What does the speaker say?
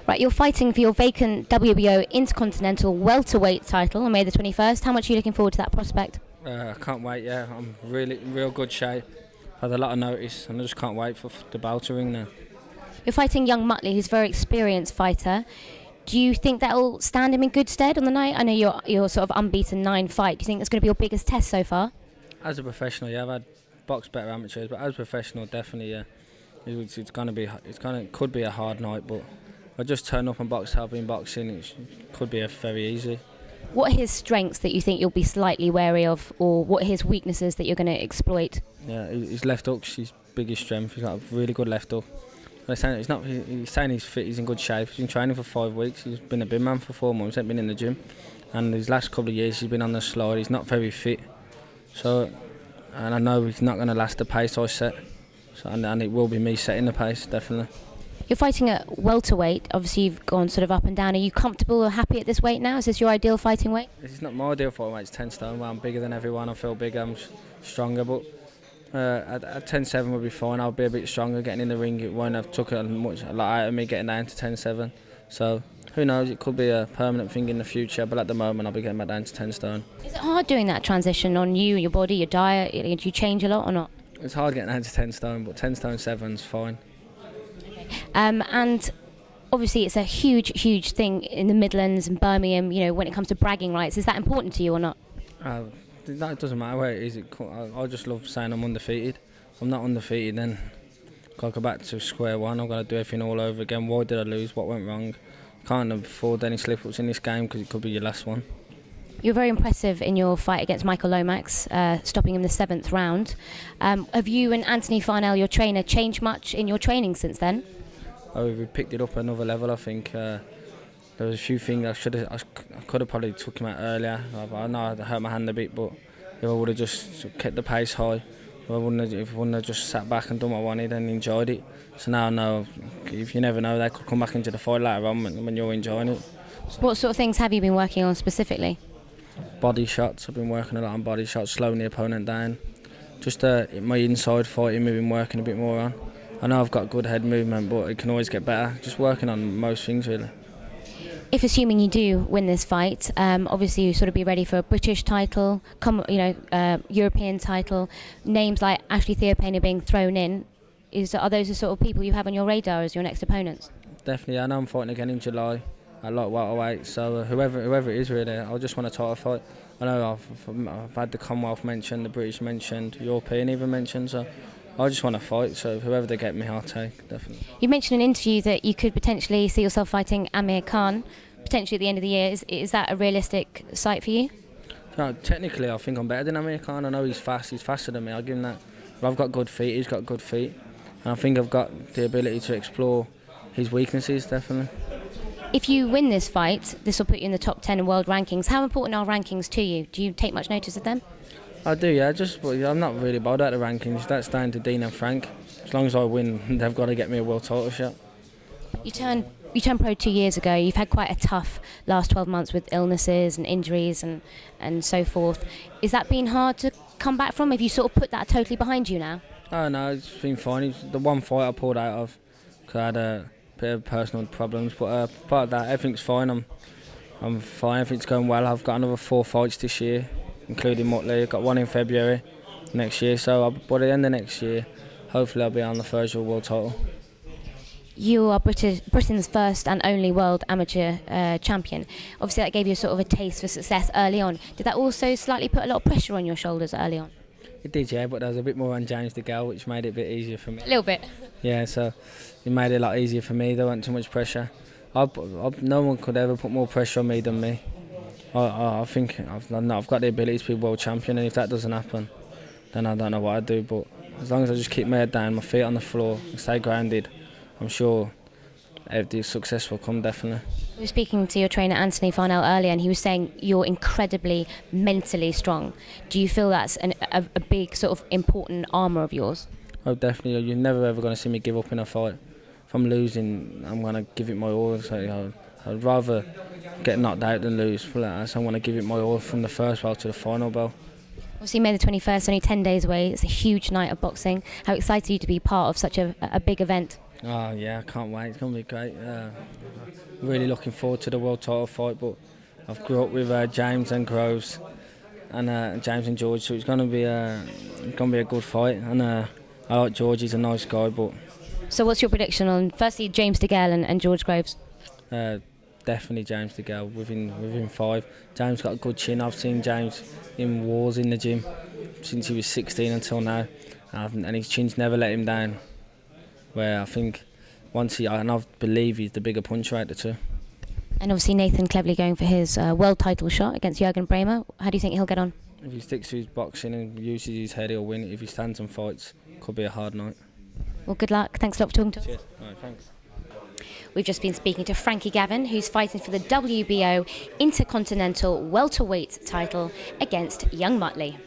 Right, you're fighting for your vacant WBO Intercontinental welterweight title on May the 21st. How much are you looking forward to that prospect? I can't wait, yeah. I'm really in real good shape. Had a lot of notice and I just can't wait for the bell to ring now. You're fighting Young Mutley, who's a very experienced fighter. Do you think that will stand him in good stead on the night? I know you're sort of unbeaten 9 fight. Do you think that's going to be your biggest test so far? As a professional, yeah, I've had boxed better amateurs, but as a professional, definitely, yeah. It could be a hard night, but if I just turn up and box how I've been boxing, it could be very easy. What are his strengths that you think you'll be slightly wary of, or what are his weaknesses that you're going to exploit? Yeah, his left hook's his biggest strength. He's got a really good left hook. He's saying he's fit, he's in good shape. He's been training for 5 weeks. He's been a big man for 4 months. He's been in the gym, and his last couple of years he's been on the slide. He's not very fit, and I know he's not going to last the pace I set. And it will be me setting the pace, definitely. You're fighting at welterweight. Obviously, you've gone sort of up and down. Are you comfortable or happy at this weight now? Is this your ideal fighting weight? This is not my ideal fighting weight. It's 10 stone. I'm bigger than everyone. I feel bigger. I'm stronger, but at 10-7 would be fine. I'll be a bit stronger getting in the ring. It won't have took a lot out of me getting down to 10-7. So who knows? It could be a permanent thing in the future. But at the moment, I'll be getting back down to 10 stone. Is it hard doing that transition on you, your body, your diet? Do you change a lot or not? It's hard getting down to 10 stone, but 10 stone 7's fine. And obviously it's a huge thing in the Midlands and Birmingham, you know, when it comes to bragging rights. Is that important to you or not? It doesn't matter where it is. I just love saying I'm undefeated. If I'm not undefeated, then I've got to go back to square one. I've got to do everything all over again. Why did I lose? What went wrong? Can't afford any slip-ups in this game because it could be your last one. You're very impressive in your fight against Michael Lomax, stopping him in the 7th round. Have you and Anthony Farnell, your trainer, changed much in your training since then? Oh, we picked it up another level, I think. There was a few things I could have probably took him out earlier. I know I hurt my hand a bit, but if I would have just kept the pace high, if I wouldn't have just sat back and done what I wanted and enjoyed it. So now I know, if you never know, they could come back into the fight later on when you're enjoying it. What sort of things have you been working on specifically? Body shots. I've been working a lot on body shots, slowing the opponent down. Just my inside fighting, we've been working a bit more on. I know I've got good head movement, but it can always get better. Just working on most things, really. If assuming you do win this fight, obviously you sort of be ready for a British title, European title. Names like Ashley Theophane being thrown in. Are those the sort of people you have on your radar as your next opponents? Definitely. I know I'm fighting again in July. I like welterweight, so whoever it is really, I just want a title fight. I know I've had the Commonwealth mentioned, the British mentioned, European even mentioned, so I just want to fight. So whoever they get me, I'll take, definitely. You mentioned in an interview that you could potentially see yourself fighting Amir Khan, potentially at the end of the year. Is that a realistic sight for you? No, technically, I think I'm better than Amir Khan. I know he's fast. He's faster than me. I'll give him that. But I've got good feet. He's got good feet, and I think I've got the ability to explore his weaknesses, definitely. If you win this fight, this will put you in the top 10 in world rankings. How important are rankings to you? Do you take much notice of them? I do, yeah. I'm not really bothered at the rankings. That's down to Dean and Frank. As long as I win, they've got to get me a world title shot. You turned pro 2 years ago. You've had quite a tough last 12 months with illnesses and injuries and so forth. Is that been hard to come back from? Have you sort of put that totally behind you now? Oh no, it's been fine. It's the one fight I pulled out of because I had a bit of personal problems, but apart of that, everything's fine. I'm fine. Everything's going well. I've got another 4 fights this year, including Mutley. I've got one in February next year, so by the end of next year, hopefully I'll be on the first world title. You are Britain's first and only world amateur champion. Obviously that gave you sort of a taste for success early on. Did that also slightly put a lot of pressure on your shoulders early on? It did, yeah, but there was a bit more on James the Gal, which made it a bit easier for me. A little bit. Yeah, so it made it a lot easier for me. There wasn't too much pressure. No one could ever put more pressure on me than me. I think I've got the ability to be world champion, and if that doesn't happen, then I don't know what I'd do. But as long as I just keep my head down, my feet on the floor, and stay grounded, I'm sure the success will come, definitely. We were speaking to your trainer Anthony Farnell earlier, and he was saying you're incredibly mentally strong. Do you feel that's a big sort of important armour of yours? Oh, definitely. You're never ever going to see me give up in a fight. If I'm losing, I'm going to give it my all. So I'd rather get knocked out than lose. So I'm going to give it my all from the first bell to the final bell. Obviously, May the 21st, only 10 days away. It's a huge night of boxing. How excited are you to be part of such a big event? Oh yeah, I can't wait. It's going to be great. really looking forward to the world title fight. But I've grew up with James and Groves, and James and George, so it's gonna be a good fight. And I like George; he's a nice guy. But So what's your prediction on, firstly, James DeGale and George Groves? definitely James DeGale within 5. James got a good chin. I've seen James in wars in the gym since he was 16 until now, and his chin's never let him down. Where I think and I believe he's the bigger puncher out of the two. And obviously Nathan Cleverly going for his world title shot against Jürgen Bremer. How do you think he'll get on? If he sticks to his boxing and uses his head, he'll win. If he stands and fights, could be a hard night. Well, good luck. Thanks a lot for talking to us. Cheers. All right, thanks. We've just been speaking to Frankie Gavin, who's fighting for the WBO Intercontinental Welterweight title against Young Mutley.